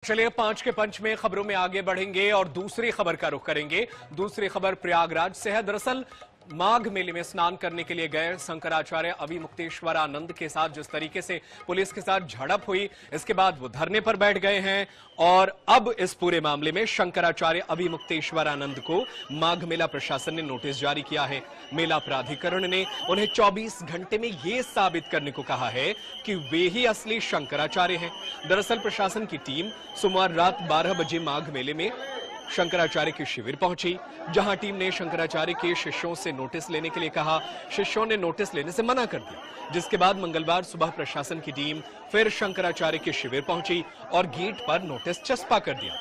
चलिए 5 के पंच में खबरों में आगे बढ़ेंगे और दूसरी खबर का रुख करेंगे। दूसरी खबर प्रयागराज से है। दरअसल माघ मेले में स्नान करने के लिए गए शंकराचार्य अभिमुक्तेश्वरानंद के साथ जिस तरीके से पुलिस के साथ झड़प हुई, इसके बाद वो धरने पर बैठ गए हैं और अब इस पूरे मामले में शंकराचार्य अभिमुक्तेश्वरानंद को माघ मेला प्रशासन ने नोटिस जारी किया है। मेला प्राधिकरण ने उन्हें 24 घंटे में यह साबित करने को कहा है कि वे ही असली शंकराचार्य हैं। दरअसल प्रशासन की टीम सोमवार रात 12 बजे माघ मेले में शंकराचार्य के शिविर पहुंची, जहां टीम ने शंकराचार्य के शिष्यों से नोटिस लेने के लिए कहा। शिष्यों ने नोटिस लेने से मना कर दिया, जिसके बाद मंगलवार सुबह प्रशासन की टीम फिर शंकराचार्य के शिविर पहुंची और गेट पर नोटिस चस्पा कर दिया।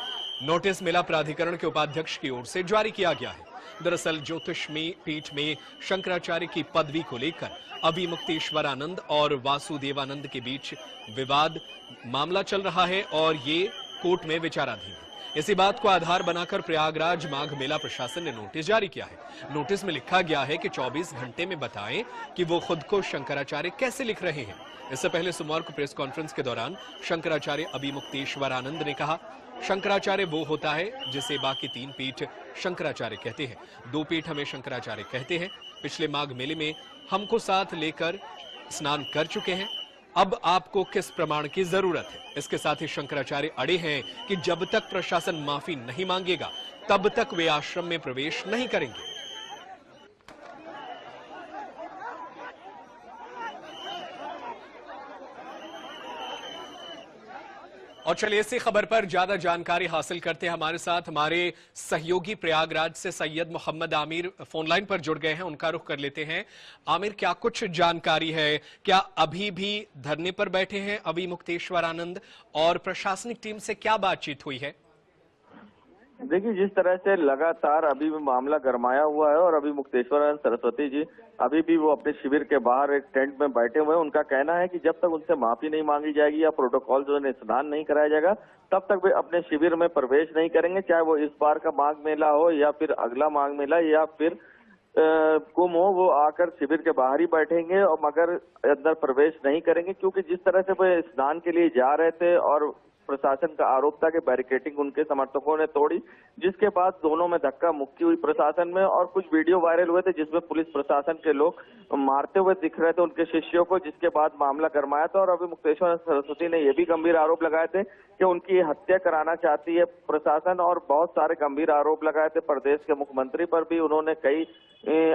नोटिस मेला प्राधिकरण के उपाध्यक्ष की ओर से जारी किया गया है। दरअसल ज्योतिषमय पीठ में शंकराचार्य की पदवी को लेकर अभिमुक्तेश्वरानंद और वासुदेवानंद के बीच विवाद मामला चल रहा है और ये कोर्ट में विचाराधीन है। इसी बात को आधार बनाकर प्रयागराज माघ मेला प्रशासन ने नोटिस जारी किया है। नोटिस में लिखा गया है कि 24 घंटे में बताएं कि वो खुद को शंकराचार्य कैसे लिख रहे हैं। इससे पहले सोमवार को प्रेस कॉन्फ्रेंस के दौरान शंकराचार्य अभिमुक्तेश्वरानंद ने कहा, शंकराचार्य वो होता है जिसे बाकी 3 पीठ शंकराचार्य कहते हैं, 2 पीठ हमें शंकराचार्य कहते हैं। पिछले माघ मेले में हमको साथ लेकर स्नान कर चुके हैं, अब आपको किस प्रमाण की जरूरत है। इसके साथ ही शंकराचार्य अड़े हैं कि जब तक प्रशासन माफी नहीं मांगेगा तब तक वे आश्रम में प्रवेश नहीं करेंगे। और चलिए इसी खबर पर ज्यादा जानकारी हासिल करते हैं। हमारे साथ हमारे सहयोगी प्रयागराज से सैयद मोहम्मद आमिर फोनलाइन पर जुड़ गए हैं, उनका रुख कर लेते हैं। आमिर, क्या कुछ जानकारी है? क्या अभी भी धरने पर बैठे हैं अभिमुक्तेश्वरानंद और प्रशासनिक टीम से क्या बातचीत हुई है? देखिए, जिस तरह से लगातार अभी भी मामला गरमाया हुआ है और अभी मुक्तेश्वरानंद सरस्वती जी अभी भी वो अपने शिविर के बाहर एक टेंट में बैठे हुए हैं। उनका कहना है कि जब तक उनसे माफी नहीं मांगी जाएगी या प्रोटोकॉल जो है स्नान नहीं कराया जाएगा तब तक वे अपने शिविर में प्रवेश नहीं करेंगे, चाहे वो इस बार का माघ मेला हो या फिर अगला माघ मेला या फिर कुंभ हो। वो आकर शिविर के बाहर ही बैठेंगे और मगर अंदर प्रवेश नहीं करेंगे, क्योंकि जिस तरह से वे स्नान के लिए जा रहे थे और प्रशासन का आरोप था कि बैरिकेडिंग उनके समर्थकों ने तोड़ी, जिसके बाद दोनों में धक्का मुक्की हुई प्रशासन में और कुछ वीडियो वायरल हुए थे जिसमें पुलिस प्रशासन के लोग मारते हुए दिख रहे थे उनके शिष्यों को, जिसके बाद मामला गरमाया था। और अभी मुक्तेश्वर सरस्वती ने यह भी गंभीर आरोप लगाए थे कि उनकी हत्या कराना चाहती है प्रशासन और बहुत सारे गंभीर आरोप लगाए थे। प्रदेश के मुख्यमंत्री पर भी उन्होंने कई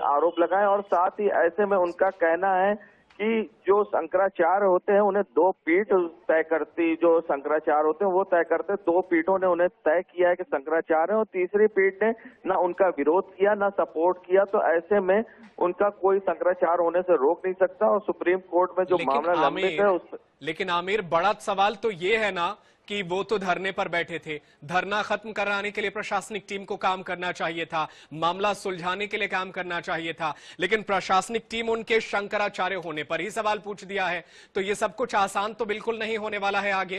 आरोप लगाए और साथ ही ऐसे में उनका कहना है कि जो शंकराचार्य होते हैं उन्हें 2 पीठ तय करती, जो शंकराचार्य होते हैं वो तय करते, 2 पीठों ने उन्हें तय किया है कि शंकराचार्य, और तीसरी पीठ ने ना उनका विरोध किया ना सपोर्ट किया। तो ऐसे में उनका कोई शंकराचार्य होने से रोक नहीं सकता और सुप्रीम कोर्ट में जो मामला लंबित है उस। लेकिन आमिर, बड़ा सवाल तो ये है ना कि वो तो धरने पर बैठे थे, धरना खत्म कराने के लिए प्रशासनिक टीम को काम करना चाहिए था, मामला सुलझाने के लिए काम करना चाहिए था, लेकिन प्रशासनिक टीम उनके शंकराचार्य होने पर ही सवाल पूछ दिया है। तो ये सब कुछ आसान तो बिल्कुल नहीं होने वाला है आगे।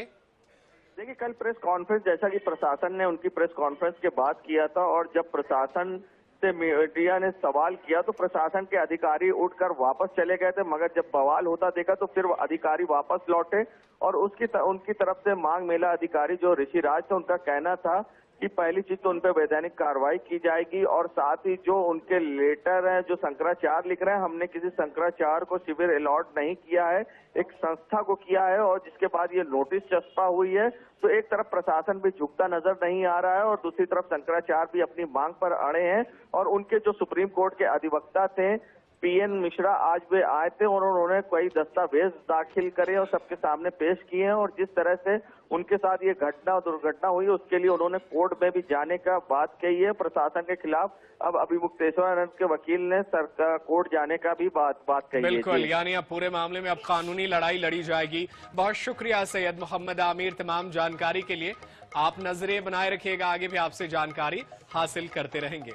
देखिए, कल प्रेस कॉन्फ्रेंस, जैसा कि प्रशासन ने उनकी प्रेस कॉन्फ्रेंस के बाद किया था और जब प्रशासन से मीडिया ने सवाल किया तो प्रशासन के अधिकारी उठकर वापस चले गए थे, मगर जब बवाल होता देखा तो फिर अधिकारी वापस लौटे और उनकी तरफ से माघ मेला अधिकारी जो ऋषिराज थे उनका कहना था कि पहली चीज तो उन पर वैधानिक कार्रवाई की जाएगी और साथ ही जो उनके लेटर है जो शंकराचार्य लिख रहे हैं, हमने किसी शंकराचार्य को शिविर अलॉट नहीं किया है, एक संस्था को किया है। और जिसके बाद ये नोटिस चस्पा हुई है तो एक तरफ प्रशासन भी झुकता नजर नहीं आ रहा है और दूसरी तरफ शंकराचार्य भी अपनी मांग पर अड़े हैं। और उनके जो सुप्रीम कोर्ट के अधिवक्ता थे पीएन मिश्रा, आज वे आए थे और उन्होंने कई दस्तावेज दाखिल करे और सबके सामने पेश किए हैं। और जिस तरह से उनके साथ ये दुर्घटना हुई उसके लिए उन्होंने कोर्ट में भी जाने का बात कही है प्रशासन के खिलाफ। अब अभिमुक्तेश्वरानंद के वकील ने सरकार कोर्ट जाने का भी बात कही है। बिल्कुल, यानी अब पूरे मामले में अब कानूनी लड़ाई लड़ी जाएगी। बहुत शुक्रिया सैयद मोहम्मद आमिर तमाम जानकारी के लिए। आप नजरें बनाए रखिएगा, आगे भी आपसे जानकारी हासिल करते रहेंगे।